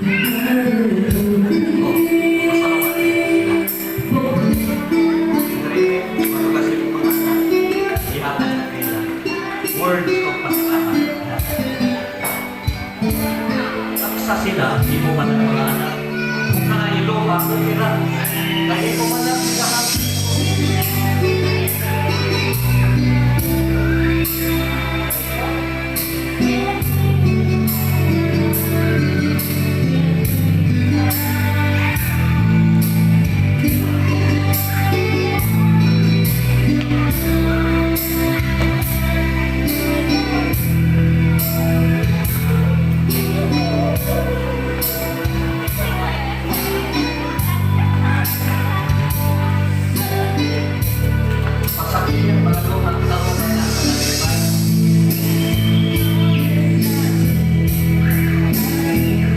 Words of pasalamat. Sa sila, hindi mo man ang mga anak. Kung ka na ilo, ako kira. Dahil mo man ang sila